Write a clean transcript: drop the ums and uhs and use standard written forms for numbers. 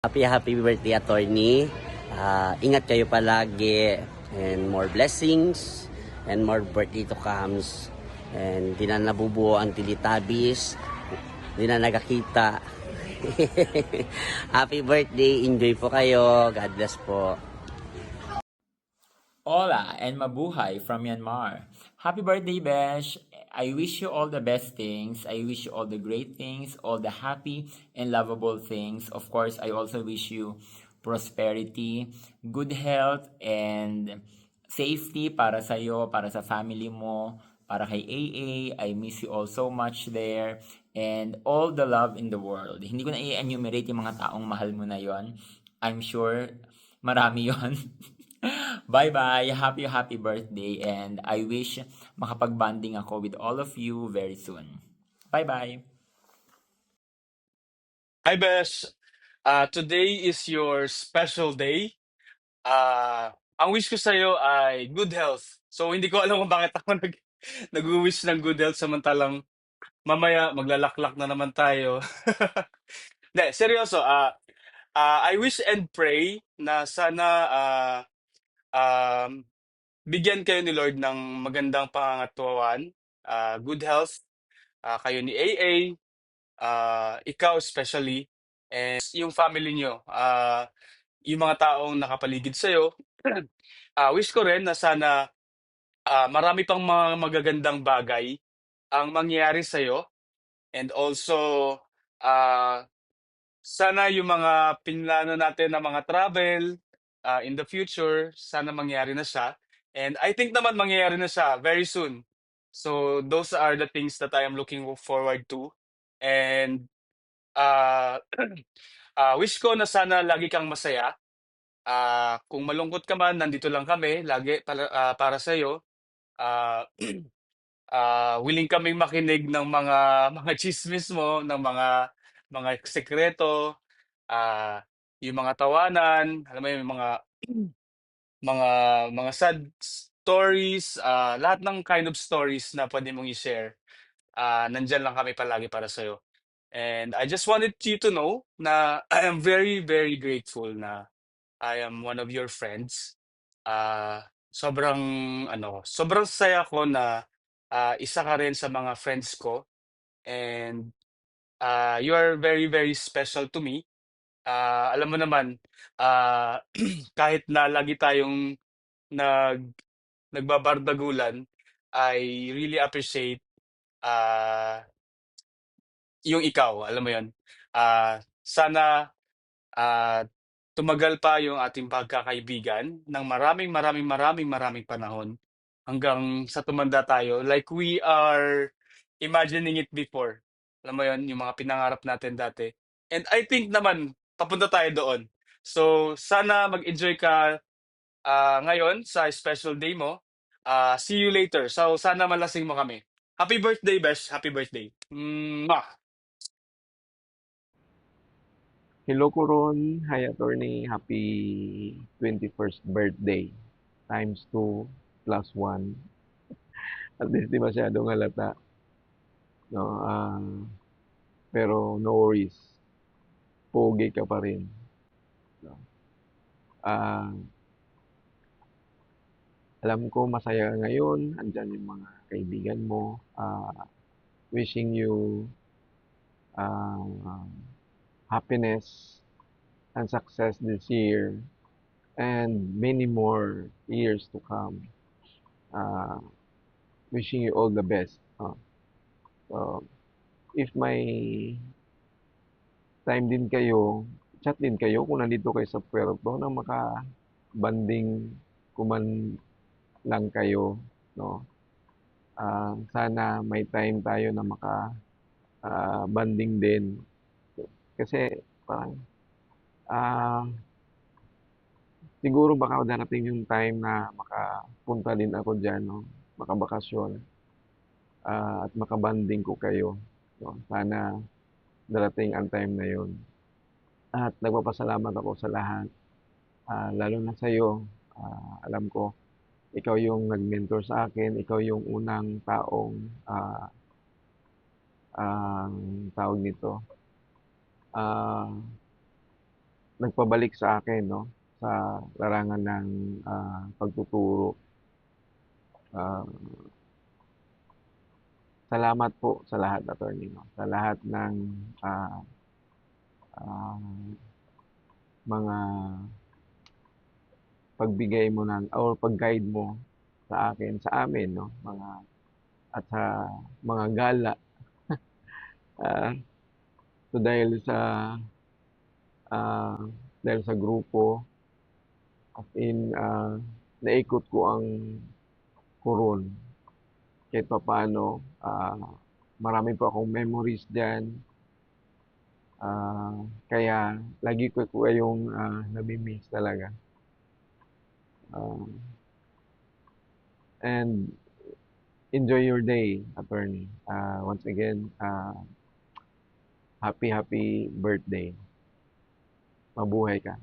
Happy birthday, attorney. Ingat kayo palagi and more blessings and more birthday to comes. And di na nabubuo ang Teletubbies. Di na nagkakita. Happy birthday. Enjoy po kayo. God bless po. Hola and mabuhay from Myanmar. Happy birthday, Besh! I wish you all the best things. I wish you all the great things, all the happy and lovable things. Of course, I also wish you prosperity, good health, and safety para sa iyo, para sa family mo, para kay AA. I miss you all so much there. And all the love in the world. Hindi ko na i-enumerate yung mga taong mahal mo na yon. I'm sure marami yon. Bye-bye. Happy birthday. And I wish makapag-bonding ako with all of you very soon. Bye-bye. Hi, Besh. Today is your special day. Ang wish ko sa'yo ay good health. So, hindi ko alam kung bakit ako nag-wish ng good health samantalang mamaya maglalaklak na naman tayo. Hindi, seryoso. I wish and pray na sana um, bigyan kayo ni Lord ng magandang pangangatawan, good health, kayo ni AA, ikaw especially, and yung family nyo. Yung mga taong nakapaligid sa'yo, wish ko rin na sana marami pang mga magagandang bagay ang mangyayari sa'yo. And also, ah, sana yung mga pinlano natin na mga travel in the future, sana mangyari na siya. And I think naman mangyayari na siya very soon. So those are the things that I am looking forward to. And uh, wish ko na sana lagi kang masaya. Kung malungkot ka man, nandito lang kami lagi para sa iyo. Ah, willing kaming makinig ng mga mga tsismis mo, ng mga sekreto, ah, yung mga tawanan, alam mo yung mga mga sad stories, lahat ng kind of stories na pwede mong i-share. Nandiyan lang kami palagi para sa'yo. And I just wanted you to know na I am very, very grateful na I am one of your friends. Sobrang sobrang saya ko na isa ka rin sa mga friends ko and you are very very special to me. Alam mo naman, kahit na lagi tayong nag nagbabardagulan, I really appreciate ah, yung ikaw, alam mo 'yon. Sana Ah, tumagal pa yung ating pagkakaibigan ng maraming, maraming, maraming, maraming panahon hanggang sa tumanda tayo like we are imagining it before. Alam mo yon yung mga pinangarap natin dati. And I think naman, papunta tayo doon. So, sana mag-enjoy ka ngayon sa special day mo. See you later. So, sana malasing mo kami. Happy birthday, Besh. Happy birthday. Mwah! Hello Coron, hi attorney, happy 21st birthday times 2 plus 1. At least di masyadong halata, no? Pero no worries, pogi ka pa rin. No? Ah, alam ko masaya ka ngayon, andyan yung mga kaibigan mo. Wishing you uh, happiness and success this year and many more years to come. Uh, Wishing you all the best. So, if may time din kayo, chat din kayo kung nandito kayo sa puerto na maka-banding kuman lang kayo, no? Sana may time tayo na banding din. Kasi parang ah, siguro baka darating yung time na makapunta din ako diyan, no? Makabakasyon at makabanding ko kayo, no? Sana darating ang time na yon. At nagpapasalamat ako sa lahat, lalo na sa'yo. Alam ko, ikaw yung nag-mentor sa akin, ikaw yung unang taong, ang tawag nito, ah, nagpabalik sa akin, no, sa larangan ng pagtuturo. Ah, Salamat po sa lahat, attorney, no, sa lahat ng ah, ah, mga pagbigay mo ng or pag-guide mo sa akin, sa amin, no, at sa mga gala. Ah, so ah, dahil sa grupo, as in, naikot ko ang Coron. Kahit papaano, marami pa akong memories diyan. Kaya lagi ko kayong nami-miss talaga. Ah, and enjoy your day, attorney. Once again, happy birthday. Mabuhay ka.